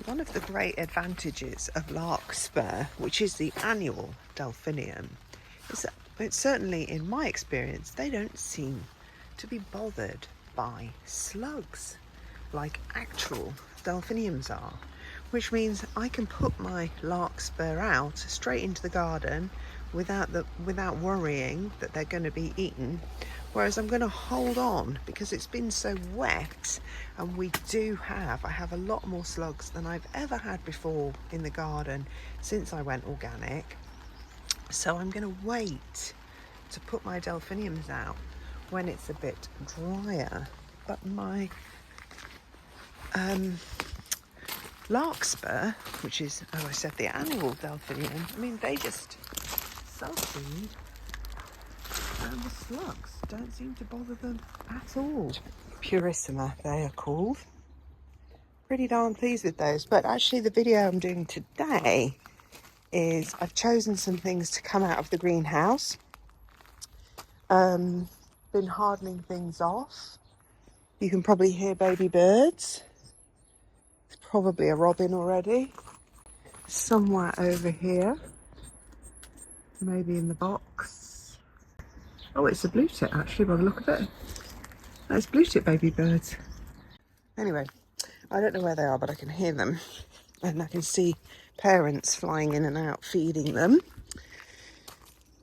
one of the great advantages of Larkspur, which is the annual delphinium, is that it's certainly in my experience, they don't seem to be bothered by slugs like actual delphiniums are, which means I can put my Larkspur out straight into the garden without worrying that they're going to be eaten. Whereas I'm going to hold on because it's been so wet, and I have a lot more slugs than I've ever had before in the garden since I went organic. So I'm going to wait to put my delphiniums out when it's a bit drier. But my Larkspur, which is, as I said, the annual delphinium, I mean, they just self-seed, and the slugs don't seem to bother them at all. Purissima, they are called. Pretty darn pleased with those. But actually the video I'm doing today is I've chosen some things to come out of the greenhouse. Been hardening things off. You can probably hear baby birds. It's probably a robin already. Somewhere over here. Maybe in the box. Oh, it's a blue tit actually by the look of it. That's blue tit baby birds. Anyway, I don't know where they are, but I can hear them. And I can see parents flying in and out feeding them.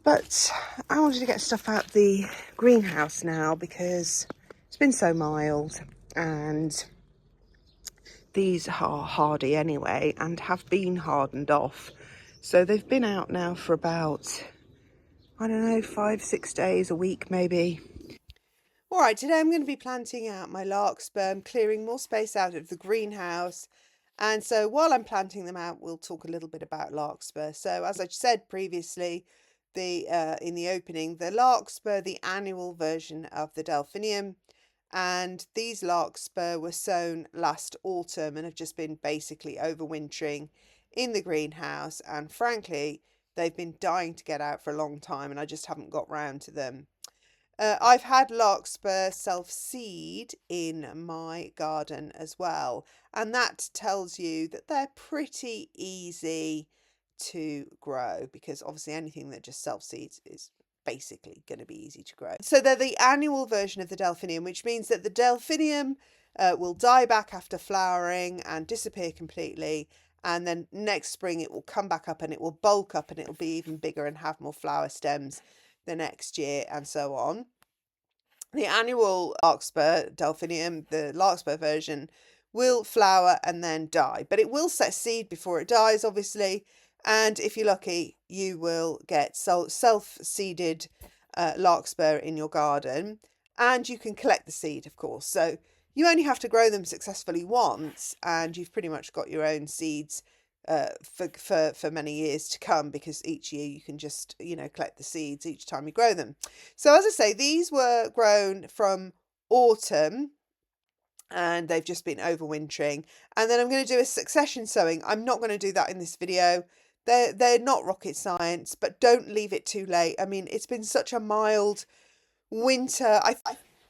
But I wanted to get stuff out the greenhouse now because it's been so mild, and these are hardy anyway and have been hardened off. So they've been out now for about, I don't know, 5-6 days, a week maybe. All right, today I'm going to be planting out my Larkspur, clearing more space out of the greenhouse. And so while I'm planting them out, we'll talk a little bit about Larkspur. So as I said previously, in the opening, the Larkspur, the annual version of the delphinium, and these Larkspur were sown last autumn and have just been basically overwintering in the greenhouse. And frankly, they've been dying to get out for a long time, and I just haven't got round to them. I've had Larkspur self-seed in my garden as well, and that tells you that they're pretty easy to grow, because obviously anything that just self-seeds is basically going to be easy to grow. So they're the annual version of the delphinium, which means that the delphinium will die back after flowering and disappear completely, and then next spring it will come back up and it will bulk up and it will be even bigger and have more flower stems the next year, and so on. The annual Larkspur delphinium, the Larkspur version, will flower and then die, but it will set seed before it dies, obviously. And if you're lucky, you will get self-seeded Larkspur in your garden, and you can collect the seed, of course. So you only have to grow them successfully once, and you've pretty much got your own seeds for many years to come, because each year you can just, collect the seeds each time you grow them. So as I say, these were grown from autumn, and they've just been overwintering. And then I'm going to do a succession sowing. I'm not going to do that in this video. They're not rocket science, but don't leave it too late. I mean, it's been such a mild winter.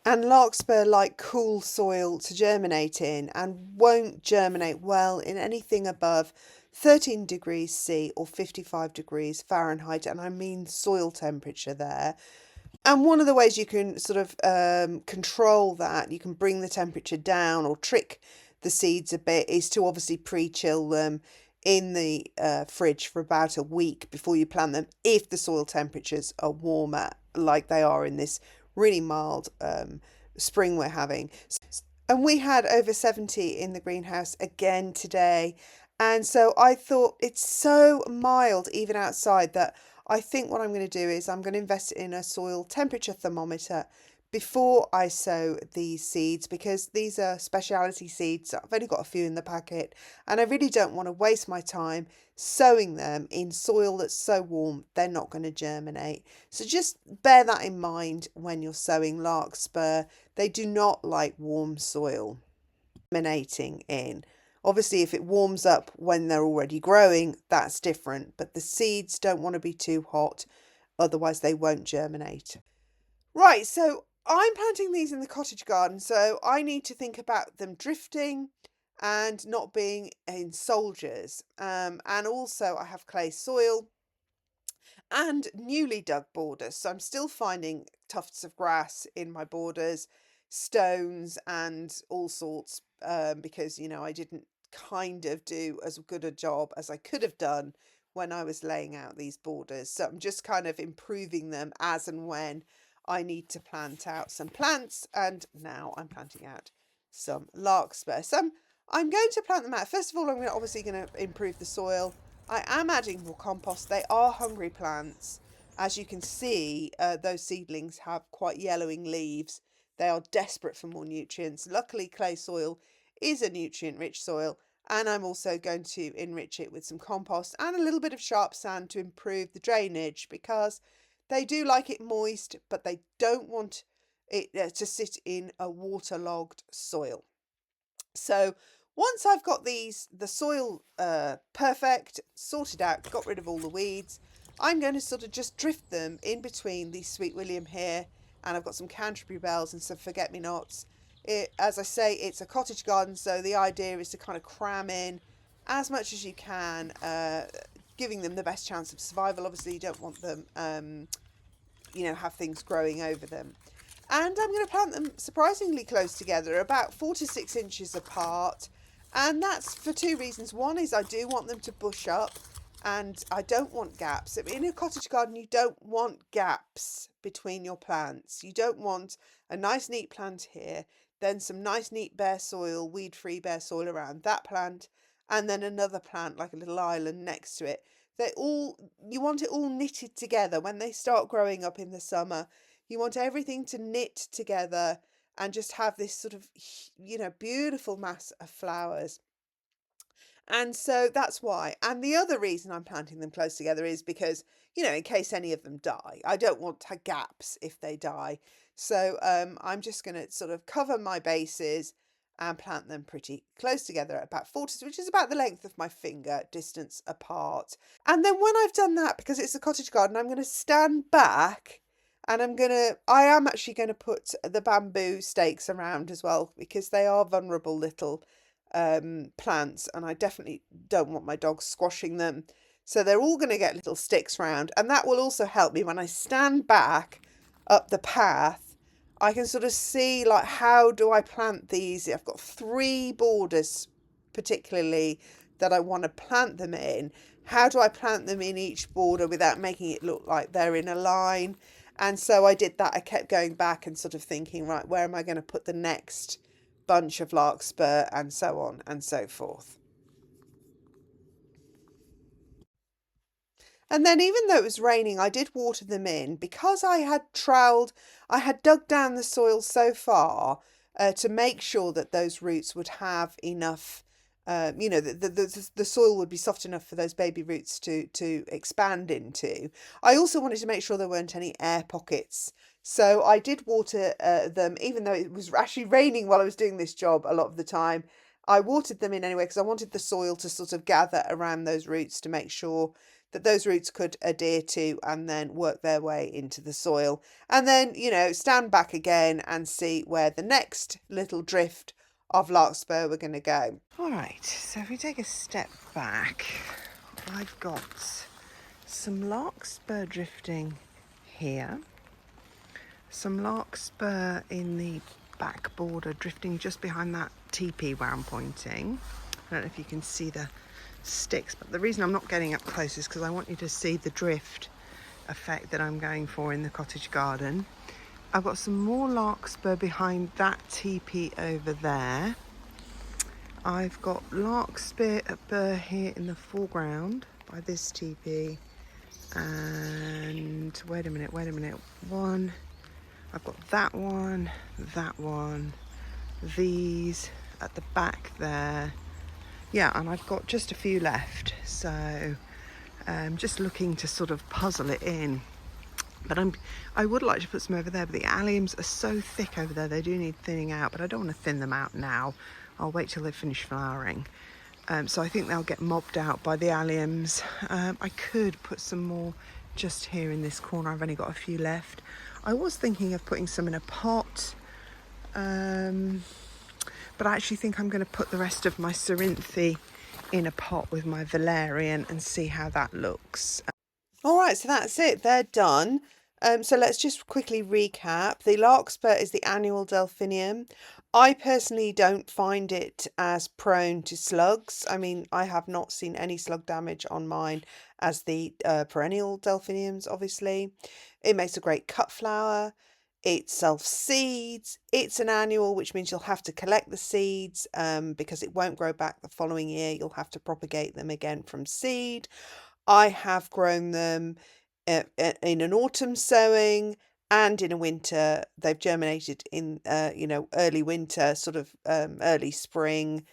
And Larkspur like cool soil to germinate in, and won't germinate well in anything above 13 degrees C or 55 degrees Fahrenheit, and I mean soil temperature there. And one of the ways you can sort of control that, you can bring the temperature down or trick the seeds a bit, is to obviously pre-chill them in the fridge for about a week before you plant them, if the soil temperatures are warmer like they are in this really mild spring we're having. And we had over 70 in the greenhouse again today, and so I thought it's so mild even outside that I think what I'm going to do is I'm going to invest in a soil temperature thermometer before I sow these seeds, because these are speciality seeds. I've only got a few in the packet, and I really don't want to waste my time sowing them in soil that's so warm they're not going to germinate. So just bear that in mind when you're sowing Larkspur. They do not like warm soil germinating in. Obviously, if it warms up when they're already growing, that's different, but the seeds don't want to be too hot, otherwise they won't germinate. Right, so I'm planting these in the cottage garden, so I need to think about them drifting and not being in soldiers. And also I have clay soil and newly dug borders. So I'm still finding tufts of grass in my borders, stones and all sorts, because, you know, I didn't kind of do as good a job as I could have done when I was laying out these borders. So I'm just kind of improving them as and when I need to plant out some plants. And now I'm planting out some larkspur. So I'm going to plant them out. First of all, I'm obviously going to improve the soil. I am adding more compost. They are hungry plants. As you can see, those seedlings have quite yellowing leaves. They are desperate for more nutrients. Luckily, clay soil is a nutrient-rich soil, and I'm also going to enrich it with some compost and a little bit of sharp sand to improve the drainage, because they do like it moist, but they don't want it to sit in a waterlogged soil. So once I've got the soil perfect, sorted out, got rid of all the weeds, I'm going to sort of just drift them in between the Sweet William here, and I've got some Canterbury bells and some forget-me-nots. As I say, it's a cottage garden, so the idea is to kind of cram in as much as you can, giving them the best chance of survival. Obviously, you don't want them, have things growing over them. And I'm going to plant them surprisingly close together, about 4 to 6 inches apart. And that's for two reasons. One is I do want them to bush up, and I don't want gaps. In a cottage garden, you don't want gaps between your plants. You don't want a nice neat plant here, then some nice neat bare soil, weed-free bare soil around that plant, and then another plant like a little island next to it. You want it all knitted together when they start growing up in the summer. You want everything to knit together and just have this sort of, beautiful mass of flowers. And so that's why. And the other reason I'm planting them close together is because, in case any of them die, I don't want to have gaps if they die. So I'm just going to sort of cover my bases and plant them pretty close together at about 4 to, which is about the length of my finger distance apart. And then when I've done that, because it's a cottage garden, I'm going to stand back, and I am actually going to put the bamboo stakes around as well, because they are vulnerable little plants, and I definitely don't want my dogs squashing them. So they're all going to get little sticks round, and that will also help me when I stand back up the path. I can sort of see, like, how do I plant these? I've got 3 borders particularly that I want to plant them in. How do I plant them in each border without making it look like they're in a line? And so I did that. I kept going back and sort of thinking, right, where am I going to put the next bunch of larkspur, and so on and so forth. And then, even though it was raining, I did water them in, because I had dug down the soil so far to make sure that those roots would have enough, the soil would be soft enough for those baby roots to expand into. I also wanted to make sure there weren't any air pockets. So I did water them, even though it was actually raining while I was doing this job a lot of the time. I watered them in anyway, because I wanted the soil to sort of gather around those roots to make sure that those roots could adhere to and then work their way into the soil. And then, stand back again and see where the next little drift of larkspur we're going to go. All right, so if we take a step back, I've got some larkspur drifting here, some larkspur in the back border drifting just behind that teepee where I'm pointing. I don't know if you can see the sticks, but the reason I'm not getting up close is because I want you to see the drift effect that I'm going for in the cottage garden. I've got some more larkspur behind that teepee over there. I've got larkspur here in the foreground by this teepee, and wait a minute, one, I've got that one, these at the back there. Yeah, and I've got just a few left, so I'm just looking to sort of puzzle it in. But I would like to put some over there, but the alliums are so thick over there, they do need thinning out, but I don't want to thin them out now. I'll wait till they finish flowering. So I think they'll get mobbed out by the alliums. I could put some more just here in this corner. I've only got a few left. I was thinking of putting some in a pot, But I actually think I'm going to put the rest of my Cerinthe in a pot with my valerian and see how that looks. All right, so that's it. They're done. So let's just quickly recap. The Larkspur is the annual delphinium. I personally don't find it as prone to slugs. I mean, I have not seen any slug damage on mine as the perennial delphiniums, obviously. It makes a great cut flower. It self-seeds. It's an annual, which means you'll have to collect the seeds because it won't grow back the following year. You'll have to propagate them again from seed. I have grown them in an autumn sowing and in a winter. They've germinated in, early winter, sort of early spring.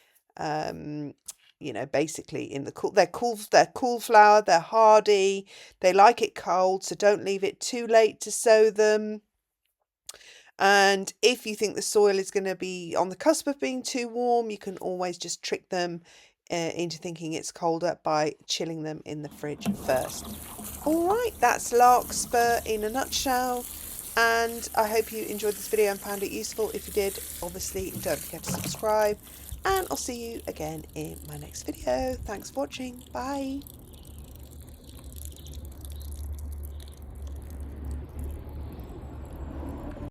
Basically in the cool. They're cool. They're cool flower. They're hardy. They like it cold, so don't leave it too late to sow them. And if you think the soil is going to be on the cusp of being too warm, you can always just trick them into thinking it's colder by chilling them in the fridge first. All right, that's Larkspur in a nutshell. And I hope you enjoyed this video and found it useful. If you did, obviously don't forget to subscribe. And I'll see you again in my next video. Thanks for watching. Bye.